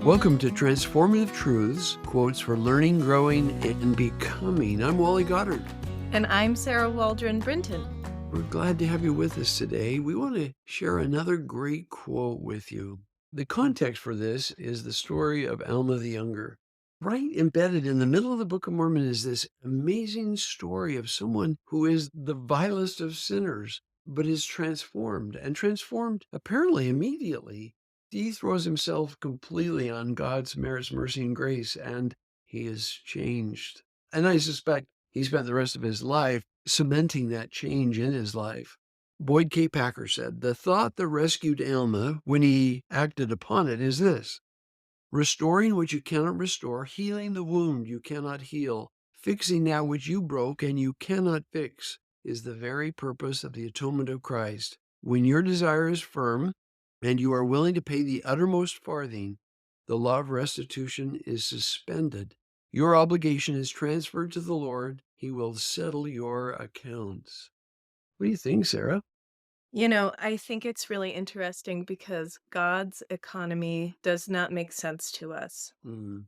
Welcome to Transformative Truths, quotes for learning, growing, and becoming. I'm Wally Goddard. And I'm Sarah Waldron Brinton. We're glad to have you with us today. We want to share another great quote with you. The context for this is the story of Alma the Younger. Right embedded in the middle of the Book of Mormon is this amazing story of someone who is the vilest of sinners, but is transformed apparently immediately. He throws himself completely on God's merits, mercy, and grace, and he is changed. And I suspect he spent the rest of his life cementing that change in his life. Boyd K. Packer said, "The thought that rescued Alma when he acted upon it is this: restoring what you cannot restore, healing the wound you cannot heal, fixing that which you broke and you cannot fix, is the very purpose of the atonement of Christ. When your desire is firm and you are willing to pay the uttermost farthing, the law of restitution is suspended. Your obligation is transferred to the Lord. He will settle your accounts." What do you think, Sarah? I think it's really interesting because God's economy does not make sense to us,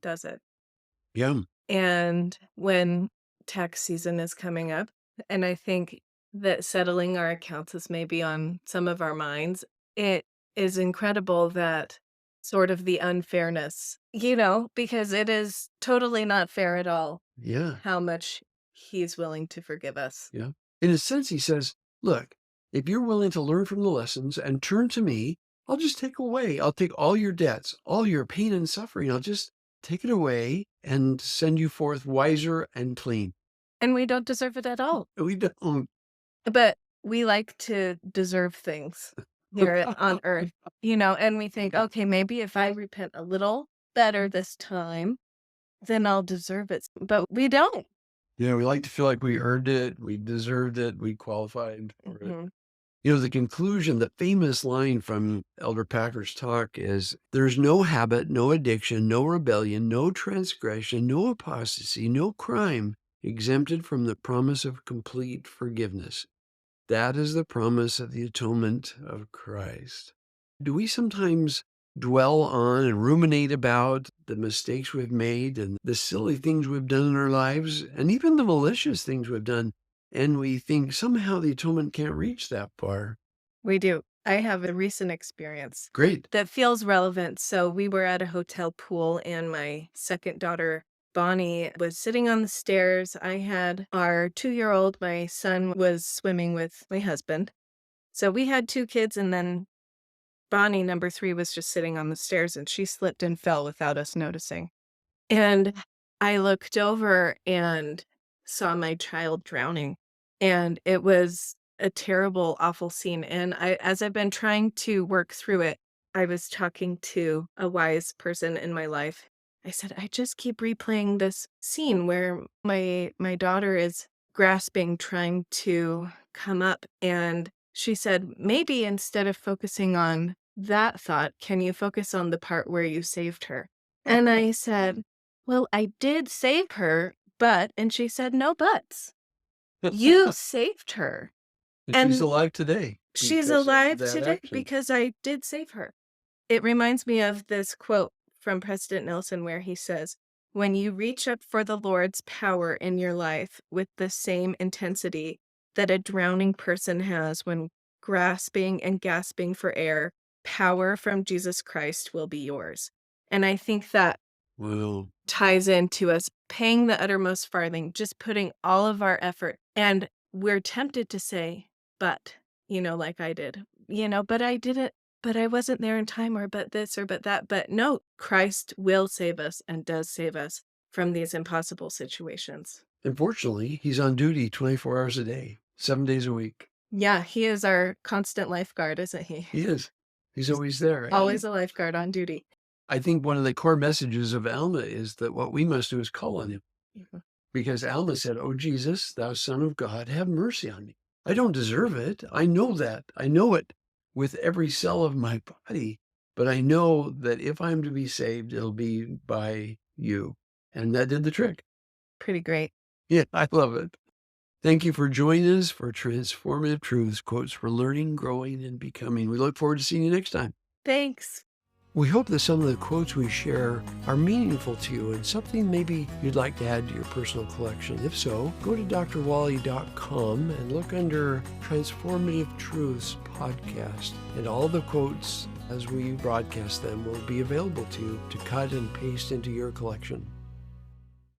does it? Yeah. And when tax season is coming up, and I think that settling our accounts is maybe on some of our minds, it is incredible that sort of the unfairness, because it is totally not fair at all Yeah. how much he's willing to forgive us. Yeah. In a sense, he says, look, if you're willing to learn from the lessons and turn to me, I'll take all your debts, all your pain and suffering. I'll just take it away and send you forth wiser and clean. And we don't deserve it at all. We don't. But we like to deserve things here on earth, and we think, okay, maybe if I repent a little better this time, then I'll deserve it. But we don't. Yeah, we like to feel like we earned it, we deserved it, we qualified for it. Mhm. The conclusion, the famous line from Elder Packer's talk is, there's no habit, no addiction, no rebellion, no transgression, no apostasy, no crime exempted from the promise of complete forgiveness. That is the promise of the atonement of Christ. Do we sometimes dwell on and ruminate about the mistakes we've made and the silly things we've done in our lives and even the malicious things we've done, and we think somehow the atonement can't reach that far? We do. I have a recent experience Great. that feels relevant. So we were at a hotel pool, and my second daughter, Bonnie, was sitting on the stairs. I had our 2-year-old, my son, was swimming with my husband. So we had 2 kids, and then Bonnie, number 3, was just sitting on the stairs, and she slipped and fell without us noticing. And I looked over and saw my child drowning, and it was a terrible, awful scene. And as I've been trying to work through it, I was talking to a wise person in my life. I said, I just keep replaying this scene where my daughter is grasping, trying to come up. And she said, maybe instead of focusing on that thought, can you focus on the part where you saved her? And I said, well, I did save her, and she said, no buts. You saved her. And she's And alive today. She's because of alive that today action. because I did save her. It reminds me of this quote from President Nelson where he says, when you reach up for the Lord's power in your life with the same intensity that a drowning person has when grasping and gasping for air, power from Jesus Christ will be yours. And I think that Well, ties into us paying the uttermost farthing, just putting all of our effort. And we're tempted to say, but, like I did, but I didn't, but I wasn't there in time, or but this or but that. But no, Christ will save us and does save us from these impossible situations. unfortunately, he's on duty 24 hours a day, 7 days a week. Yeah, he is our constant lifeguard, isn't he? He is. He's always there. Always a lifeguard on duty. I think one of the core messages of Alma is that what we must do is call on him. Mhm. Because Alma said, "Oh, Jesus, thou Son of God, have mercy on me. I don't deserve it. I know that. I know it with every cell of my body. But I know that if I'm to be saved, it'll be by you." And that did the trick. Pretty great. Yeah, I love it. Thank you for joining us for Transformative Truths, quotes for learning, growing, and becoming. We look forward to seeing you next time. Thanks. We hope that some of the quotes we share are meaningful to you and something maybe you'd like to add to your personal collection. If so, go to drwally.com and look under Transformative Truths podcast, and all the quotes as we broadcast them will be available to you to cut and paste into your collection.